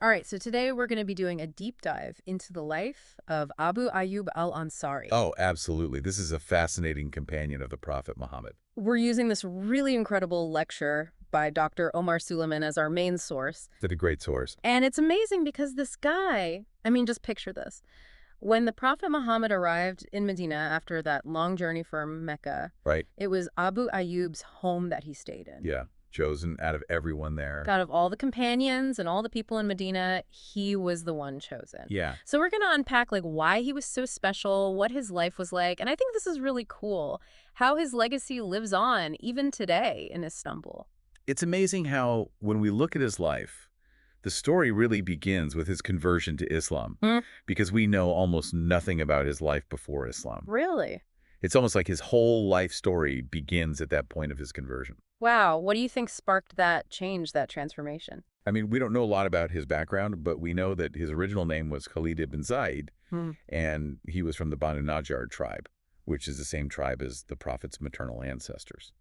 All right, so today we're going to be doing a deep dive into the life of Abu Ayub al-Ansari. Oh, absolutely. This is a fascinating companion of the Prophet Muhammad. We're using this really incredible lecture by Dr. Omar Suleiman as our main source. That's a great source. And it's amazing because this guy, I mean, just picture this. When the Prophet Muhammad arrived in Medina after that long journey from Mecca, Right? it was Abu Ayyub's home that he stayed in. Yeah. Chosen out of everyone there. Out of all the companions and all the people in Medina, he was the one chosen. Yeah. So we're going to unpack why he was so special, what his life was like, and I think this is really cool, how his legacy lives on even today in Istanbul. It's amazing how, when we look at his life, the story really begins with his conversion to Islam, because we know almost nothing about his life before Islam. Really? It's almost like his whole life story begins at that point of his conversion. Wow, what do you think sparked that change, that transformation? I mean, we don't know a lot about his background, but we know that his original name was Khalid ibn Zaid, and he was from the Banu Najjar tribe, which is the same tribe as the Prophet's maternal ancestors.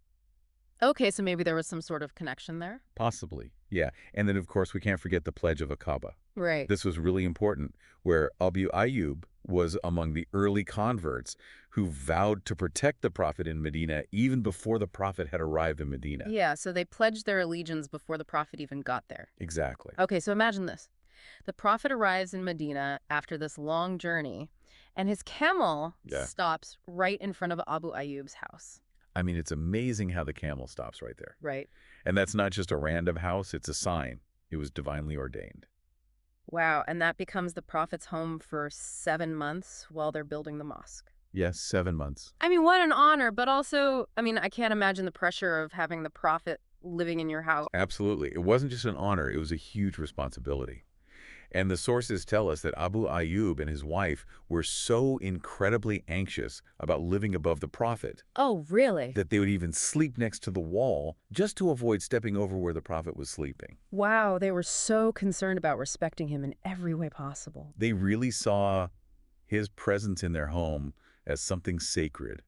Okay, so maybe there was some sort of connection there? Possibly, yeah. And then, of course, we can't forget the Pledge of Aqaba. Right. This was really important, where Abu Ayyub was among the early converts who vowed to protect the Prophet in Medina even before the Prophet had arrived in Medina. Yeah, so they pledged their allegiance before the Prophet even got there. Exactly. Okay, so imagine this. The Prophet arrives in Medina after this long journey, and his camel stops right in front of Abu Ayyub's house. I mean, it's amazing how the camel stops right there. Right. And that's not just a random house, it's a sign. It was divinely ordained. Wow, and that becomes the Prophet's home for 7 months while they're building the mosque. Yes, 7 months. I mean, what an honor, but also, I mean, I can't imagine the pressure of having the Prophet living in your house. Absolutely. It wasn't just an honor, it was a huge responsibility. And the sources tell us that Abu Ayyub and his wife were so incredibly anxious about living above the Prophet Oh, really? that they would even sleep next to the wall just to avoid stepping over where the Prophet was sleeping. Wow, they were so concerned about respecting him in every way possible. They really saw his presence in their home as something sacred.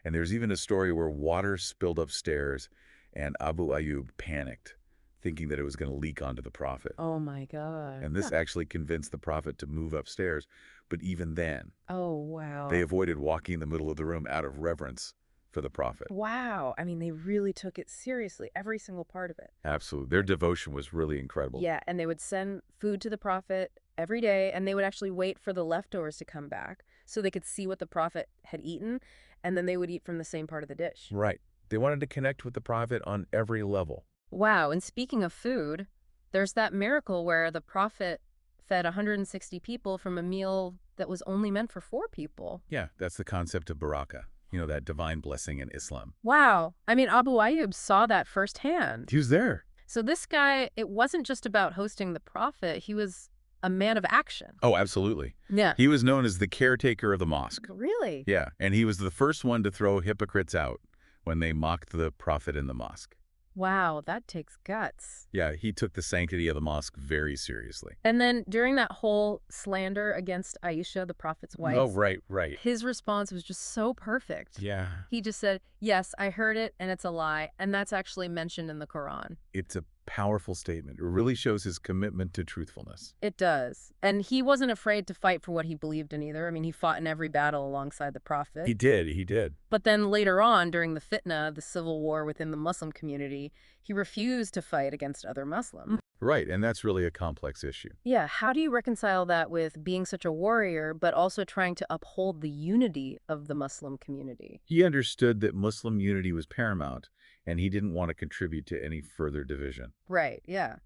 And there's even a story where water spilled upstairs and Abu Ayyub panicked, thinking that it was going to leak onto the Prophet. Oh, my God. And this actually convinced the Prophet to move upstairs. But even then, Oh, wow. they avoided walking in the middle of the room out of reverence for the Prophet. Wow. I mean, they really took it seriously, every single part of it. Absolutely. Their devotion was really incredible. Yeah, and they would send food to the Prophet every day, and they would actually wait for the leftovers to come back so they could see what the Prophet had eaten, and then they would eat from the same part of the dish. Right. They wanted to connect with the Prophet on every level. Wow, and speaking of food, there's that miracle where the Prophet fed 160 people from a meal that was only meant for 4 people. Yeah, that's the concept of barakah, that divine blessing in Islam. Wow. I mean, Abu Ayyub saw that firsthand. He was there. So this guy, it wasn't just about hosting the Prophet. He was a man of action. Oh, absolutely. Yeah. He was known as the caretaker of the mosque. Really? Yeah, and he was the first one to throw hypocrites out when they mocked the Prophet in the mosque. Wow, that takes guts. Yeah, he took the sanctity of the mosque very seriously. And then during that whole slander against Aisha, the Prophet's wife, Oh, right. his response was just so perfect. Yeah. He just said, yes, I heard it, and it's a lie. And that's actually mentioned in the Quran. It's a powerful statement. It really shows his commitment to truthfulness. It does. And he wasn't afraid to fight for what he believed in either. I mean, he fought in every battle alongside the Prophet. He did. But then later on, during the fitna, the civil war within the Muslim community, he refused to fight against other Muslims. Right, and that's really a complex issue. Yeah, how do you reconcile that with being such a warrior, but also trying to uphold the unity of the Muslim community? He understood that Muslim unity was paramount, and he didn't want to contribute to any further division. Right, yeah.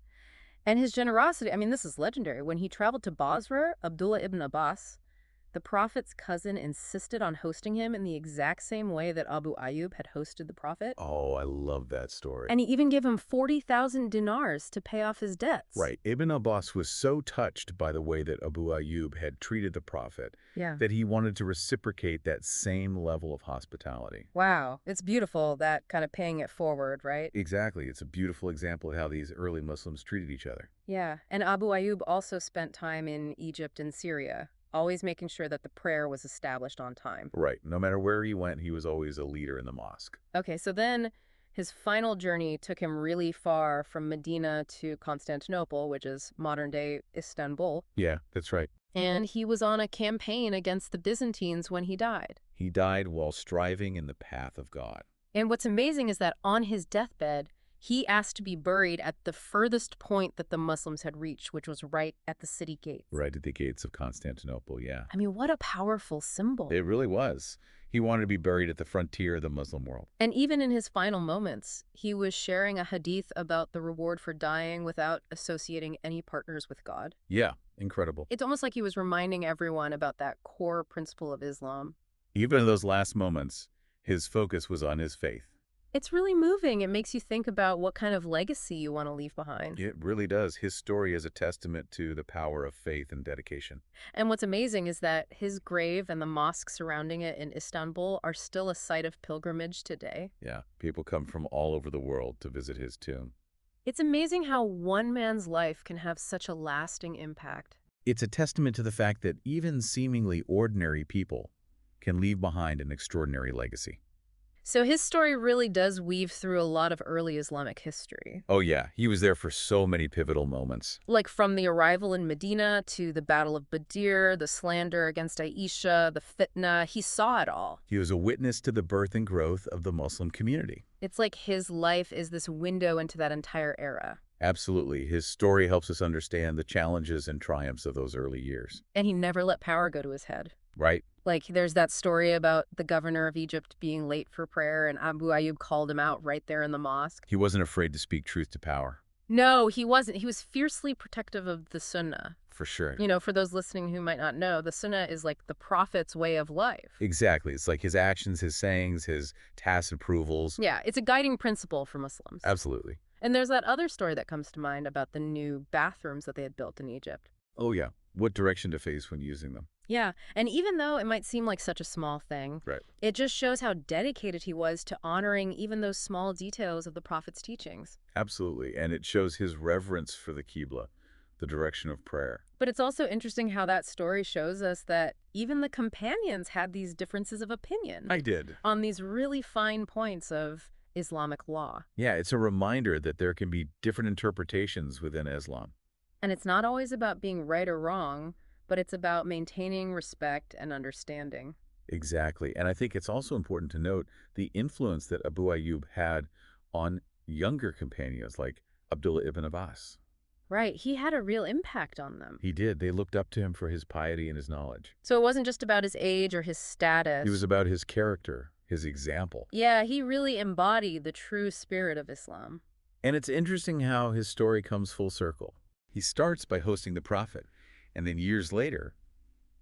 And his generosity, I mean, this is legendary. When he traveled to Basra, Abdullah ibn Abbas, the Prophet's cousin, insisted on hosting him in the exact same way that Abu Ayyub had hosted the Prophet. Oh, I love that story. And he even gave him 40,000 dinars to pay off his debts. Right. Ibn Abbas was so touched by the way that Abu Ayyub had treated the Prophet that he wanted to reciprocate that same level of hospitality. Wow. It's beautiful, that kind of paying it forward, right? Exactly. It's a beautiful example of how these early Muslims treated each other. Yeah. And Abu Ayyub also spent time in Egypt and Syria, always making sure that the prayer was established on time. Right. No matter where he went, he was always a leader in the mosque. Okay, so then His final journey took him really far from Medina to Constantinople, which is modern-day Istanbul. Yeah, that's right. And he was on a campaign against the Byzantines when he died. He died while striving in the path of God. And what's amazing is that on his deathbed, he asked to be buried at the furthest point that the Muslims had reached, which was right at the city gates. Right at the gates of Constantinople, yeah. I mean, what a powerful symbol. It really was. He wanted to be buried at the frontier of the Muslim world. And even in his final moments, he was sharing a hadith about the reward for dying without associating any partners with God. Yeah, incredible. It's almost like he was reminding everyone about that core principle of Islam. Even in those last moments, his focus was on his faith. It's really moving. It makes you think about what kind of legacy you want to leave behind. It really does. His story is a testament to the power of faith and dedication. And what's amazing is that his grave and the mosque surrounding it in Istanbul are still a site of pilgrimage today. Yeah, people come from all over the world to visit his tomb. It's amazing how one man's life can have such a lasting impact. It's a testament to the fact that even seemingly ordinary people can leave behind an extraordinary legacy. So his story really does weave through a lot of early Islamic history. Oh yeah, he was there for so many pivotal moments. Like from the arrival in Medina to the Battle of Badr, the slander against Aisha, the fitna, he saw it all. He was a witness to the birth and growth of the Muslim community. It's like his life is this window into that entire era. Absolutely. His story helps us understand the challenges and triumphs of those early years. And he never let power go to his head. Right? Like, there's that story about the governor of Egypt being late for prayer, and Abu Ayyub called him out right there in the mosque. He wasn't afraid to speak truth to power. No, he wasn't. He was fiercely protective of the Sunnah. For sure. You know, for those listening who might not know, the Sunnah is like the Prophet's way of life. Exactly. It's like his actions, his sayings, his tacit approvals. Yeah, it's a guiding principle for Muslims. Absolutely. And there's that other story that comes to mind about the new bathrooms that they had built in Egypt. Oh yeah. What direction to face when using them. Yeah, and even though it might seem like such a small thing, Right. it just shows how dedicated he was to honoring even those small details of the Prophet's teachings. Absolutely. And it shows his reverence for the Qibla, the direction of prayer. But it's also interesting how that story shows us that even the companions had these differences of opinion I did. on these really fine points of Islamic law. Yeah, it's a reminder that there can be different interpretations within Islam. And it's not always about being right or wrong, but it's about maintaining respect and understanding. Exactly. And I think it's also important to note the influence that Abu Ayyub had on younger companions like Abdullah ibn Abbas. Right, he had a real impact on them. He did. They looked up to him for his piety and his knowledge. So it wasn't just about his age or his status. He was about his character, his example. Yeah, he really embodied the true spirit of Islam. And it's interesting how his story comes full circle. He starts by hosting the Prophet, and then years later,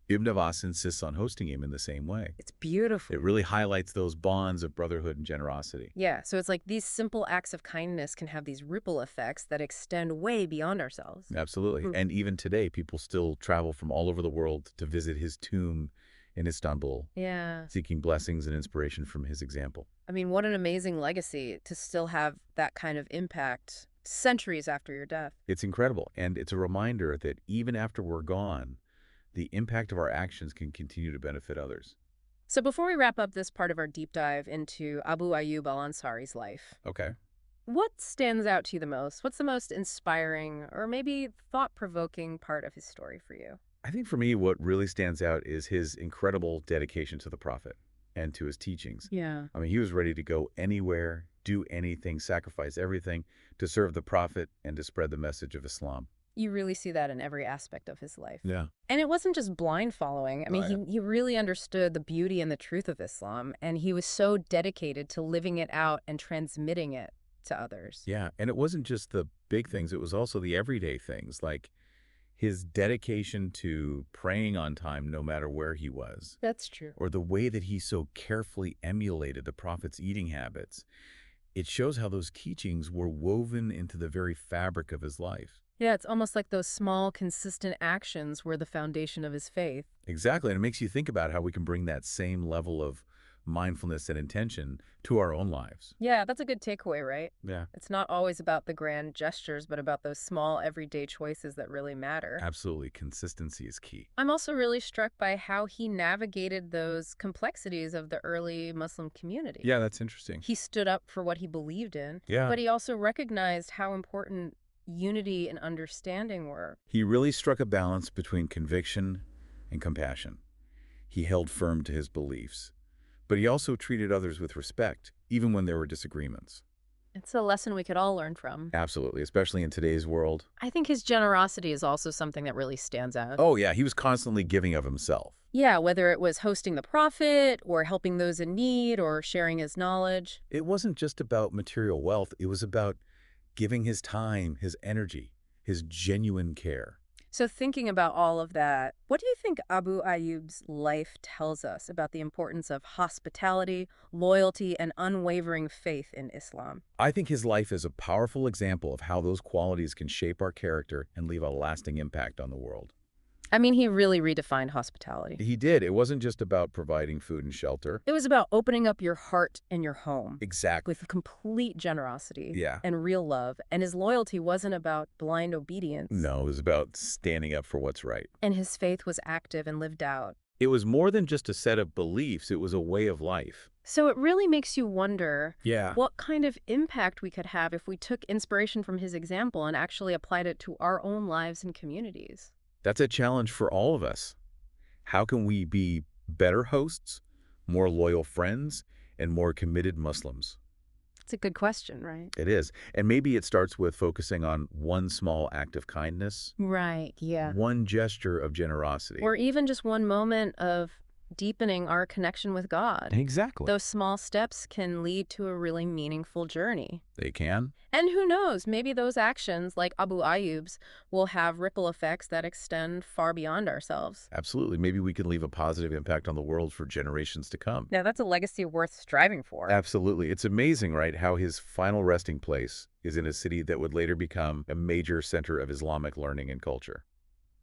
Ibn Abbas insists on hosting him in the same way. It's beautiful. It really highlights those bonds of brotherhood and generosity. Yeah, so it's like these simple acts of kindness can have these ripple effects that extend way beyond ourselves. Absolutely. And even today, people still travel from all over the world to visit his tomb in Istanbul, Yeah. seeking blessings and inspiration from his example. I mean, what an amazing legacy to still have that kind of impact centuries after your death. It's incredible, and it's a reminder that even after we're gone, the impact of our actions can continue to benefit others. So before we wrap up this part of our deep dive into Abu Ayub AlAnsari's life, Okay. what stands out to you the most? What's the most inspiring or maybe thought-provoking part of his story for you? I think for me, what really stands out is his incredible dedication to the Prophet and to his teachings. Yeah. I mean, he was ready to go anywhere, do anything, sacrifice everything to serve the Prophet and to spread the message of Islam. You really see that in every aspect of his life. Yeah. And it wasn't just blind following. I mean, Right. he really understood the beauty and the truth of Islam, and he was so dedicated to living it out and transmitting it to others. Yeah, and it wasn't just the big things, it was also the everyday things, like his dedication to praying on time no matter where he was, That's true. or the way that he so carefully emulated the Prophet's eating habits. It shows how those teachings were woven into the very fabric of his life. Yeah, it's almost like those small, consistent actions were the foundation of his faith. Exactly, and it makes you think about how we can bring that same level of mindfulness and intention to our own lives. Yeah, that's a good takeaway, right? Yeah, It's not always about the grand gestures, but about those small everyday choices that really matter. absolutely. Consistency is key. I'm also really struck by how he navigated those complexities of the early Muslim community. Yeah, that's interesting. He stood up for what he believed in, Yeah. but he also recognized how important unity and understanding were. He really struck a balance between conviction and compassion. He held firm to his beliefs, but he also treated others with respect, even when there were disagreements. It's a lesson we could all learn from. Absolutely, especially in today's world. I think his generosity is also something that really stands out. Oh, yeah, he was constantly giving of himself. Yeah, whether it was hosting the prophet or helping those in need or sharing his knowledge. It wasn't just about material wealth, it was about giving his time, his energy, his genuine care. So thinking about all of that, what do you think Abu Ayyub's life tells us about the importance of hospitality, loyalty, and unwavering faith in Islam? I think his life is a powerful example of how those qualities can shape our character and leave a lasting impact on the world. I mean, he really redefined hospitality. He did. It wasn't just about providing food and shelter. It was about opening up your heart and your home Exactly. with complete generosity Yeah. and real love. And his loyalty wasn't about blind obedience. No, it was about standing up for what's right. And his faith was active and lived out. It was more than just a set of beliefs. It was a way of life. So it really makes you wonder Yeah. what kind of impact we could have if we took inspiration from his example and actually applied it to our own lives and communities. That's a challenge for all of us. How can we be better hosts, more loyal friends, and more committed Muslims? It's a good question, right? It is. And maybe it starts with focusing on one small act of kindness, Right, yeah. one gesture of generosity. Or even just one moment of deepening our connection with God. Exactly. Those small steps can lead to a really meaningful journey. They can. And who knows, maybe those actions, like Abu Ayyub's, will have ripple effects that extend far beyond ourselves. Absolutely. Maybe we can leave a positive impact on the world for generations to come. Now, that's a legacy worth striving for. Absolutely. It's amazing, right, how his final resting place is in a city that would later become a major center of Islamic learning and culture.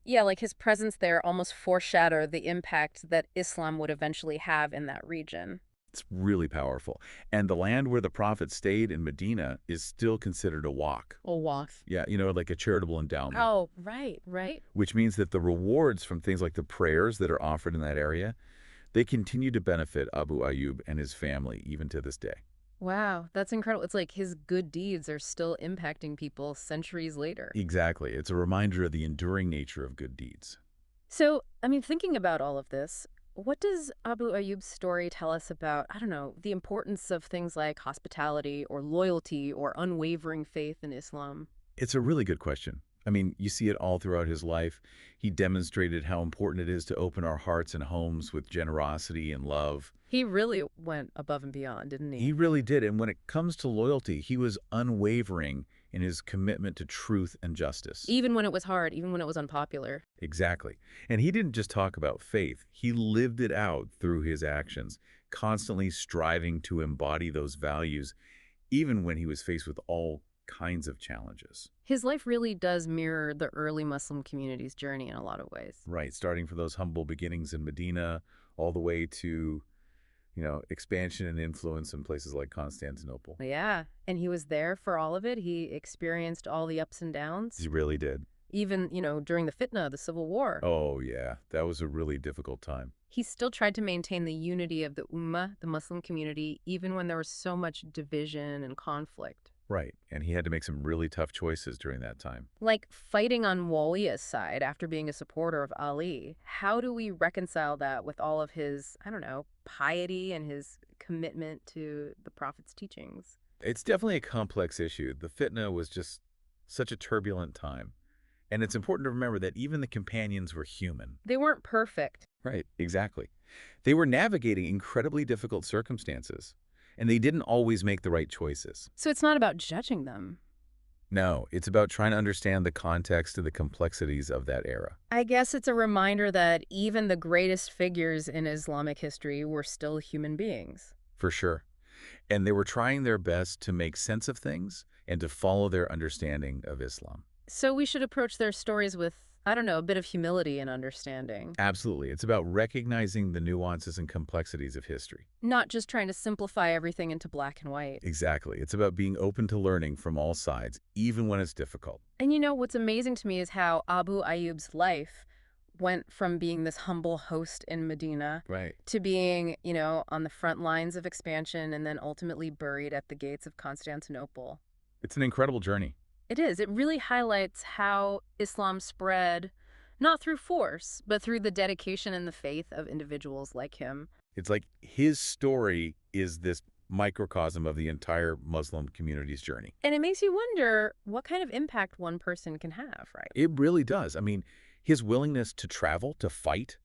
Yeah, like his presence there almost foreshadowed the impact that Islam would eventually have in that region. It's really powerful. And the land where the prophet stayed in Medina is still considered a waqf. A waqf. Yeah, like a charitable endowment. Oh, right. Which means that the rewards from things like the prayers that are offered in that area, they continue to benefit Abu Ayyub and his family even to this day. Wow, that's incredible. It's like his good deeds are still impacting people centuries later. Exactly. It's a reminder of the enduring nature of good deeds. So, I mean, thinking about all of this, what does Abu Ayyub's story tell us about, I don't know, the importance of things like hospitality or loyalty or unwavering faith in Islam? It's a really good question. I mean, you see it all throughout his life. He demonstrated how important it is to open our hearts and homes with generosity and love. He really went above and beyond, didn't he? He really did. And when it comes to loyalty, he was unwavering in his commitment to truth and justice. Even when it was hard, even when it was unpopular. Exactly. And he didn't just talk about faith. He lived it out through his actions, constantly striving to embody those values, even when he was faced with all kinds of challenges. His life really does mirror the early Muslim community's journey in a lot of ways. Right, starting from those humble beginnings in Medina all the way to, expansion and influence in places like Constantinople. Yeah, and he was there for all of it. He experienced all the ups and downs. He really did. Even, during the fitna, the civil war. Oh, yeah, that was a really difficult time. He still tried to maintain the unity of the Ummah, the Muslim community, even when there was so much division and conflict. Right, and he had to make some really tough choices during that time. Like fighting on Muawiyah's side after being a supporter of Ali. How do we reconcile that with all of his, piety and his commitment to the Prophet's teachings? It's definitely a complex issue. The fitna was just such a turbulent time. And it's important to remember that even the companions were human. They weren't perfect. Right, exactly. They were navigating incredibly difficult circumstances, and they didn't always make the right choices. So it's not about judging them. No, it's about trying to understand the context and the complexities of that era. I guess it's a reminder that even the greatest figures in Islamic history were still human beings. For sure. And they were trying their best to make sense of things and to follow their understanding of Islam. So we should approach their stories with I don't know, a bit of humility and understanding. Absolutely. It's about recognizing the nuances and complexities of history. Not just trying to simplify everything into black and white. Exactly. It's about being open to learning from all sides, even when it's difficult. And what's amazing to me is how Abu Ayyub's life went from being this humble host in Medina Right. to being, on the front lines of expansion and then ultimately buried at the gates of Constantinople. It's an incredible journey. It is. It really highlights how Islam spread, not through force, but through the dedication and the faith of individuals like him. It's like his story is this microcosm of the entire Muslim community's journey. And it makes you wonder what kind of impact one person can have, right? It really does. I mean, his willingness to travel, to fight,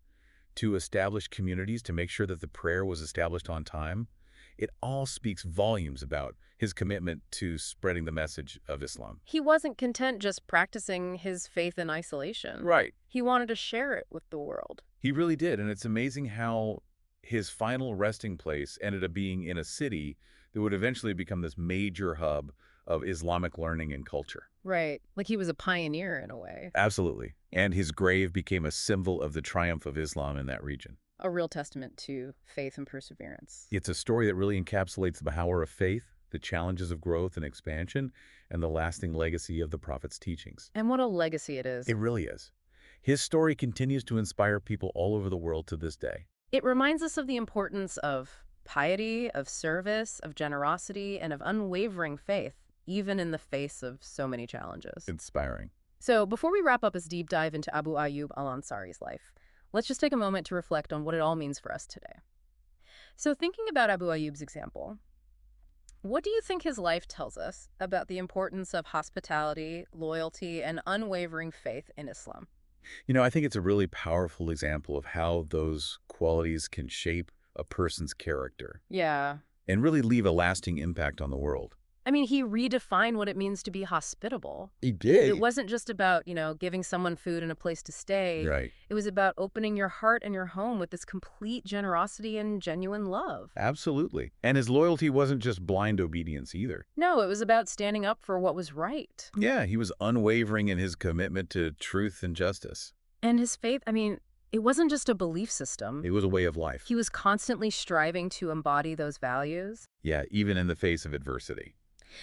to establish communities, to make sure that the prayer was established on time, it all speaks volumes about his commitment to spreading the message of Islam. He wasn't content just practicing his faith in isolation. Right. He wanted to share it with the world. He really did, and it's amazing how his final resting place ended up being in a city that would eventually become this major hub of Islamic learning and culture. Right. Like he was a pioneer in a way. Absolutely. And his grave became a symbol of the triumph of Islam in that region. A real testament to faith and perseverance. It's a story that really encapsulates the power of faith, the challenges of growth and expansion, and the lasting legacy of the Prophet's teachings. And what a legacy it is. It really is. His story continues to inspire people all over the world to this day. It reminds us of the importance of piety, of service, of generosity, and of unwavering faith, even in the face of so many challenges. Inspiring. So before we wrap up this deep dive into Abu Ayub al-Ansari's life, let's just take a moment to reflect on what it all means for us today. So thinking about Abu Ayyub's example, what do you think his life tells us about the importance of hospitality, loyalty, and unwavering faith in Islam? I think it's a really powerful example of how those qualities can shape a person's character Yeah. and really leave a lasting impact on the world. I mean, he redefined what it means to be hospitable. He did. It wasn't just about, giving someone food and a place to stay. Right. It was about opening your heart and your home with this complete generosity and genuine love. Absolutely. And his loyalty wasn't just blind obedience either. No, it was about standing up for what was right. Yeah, he was unwavering in his commitment to truth and justice. And his faith, it wasn't just a belief system. It was a way of life. He was constantly striving to embody those values. Yeah, even in the face of adversity.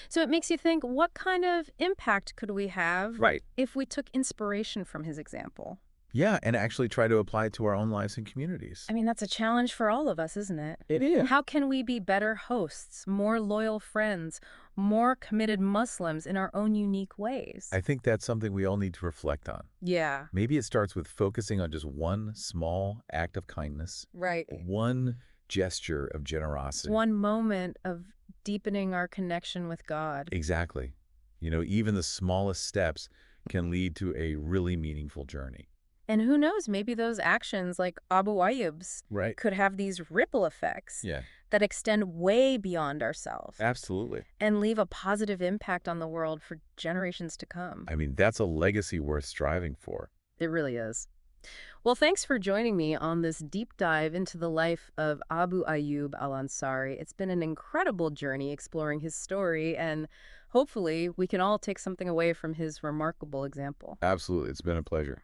So it makes you think, what kind of impact could we have Right. if we took inspiration from his example? Yeah, and actually try to apply it to our own lives and communities. That's a challenge for all of us, isn't it? It is. How can we be better hosts, more loyal friends, more committed Muslims in our own unique ways? I think that's something we all need to reflect on. Yeah. Maybe it starts with focusing on just one small act of kindness, Right. one gesture of generosity. One moment of deepening our connection with God. Exactly. Even the smallest steps can lead to a really meaningful journey. And who knows, maybe those actions like Abu Ayyub's Right. could have these ripple effects Yeah, that extend way beyond ourselves absolutely. and leave a positive impact on the world for generations to come. That's a legacy worth striving for. It really is. Well, thanks for joining me on this deep dive into the life of Abu Ayub al-Ansari. It's been an incredible journey exploring his story, and hopefully we can all take something away from his remarkable example. Absolutely. It's been a pleasure.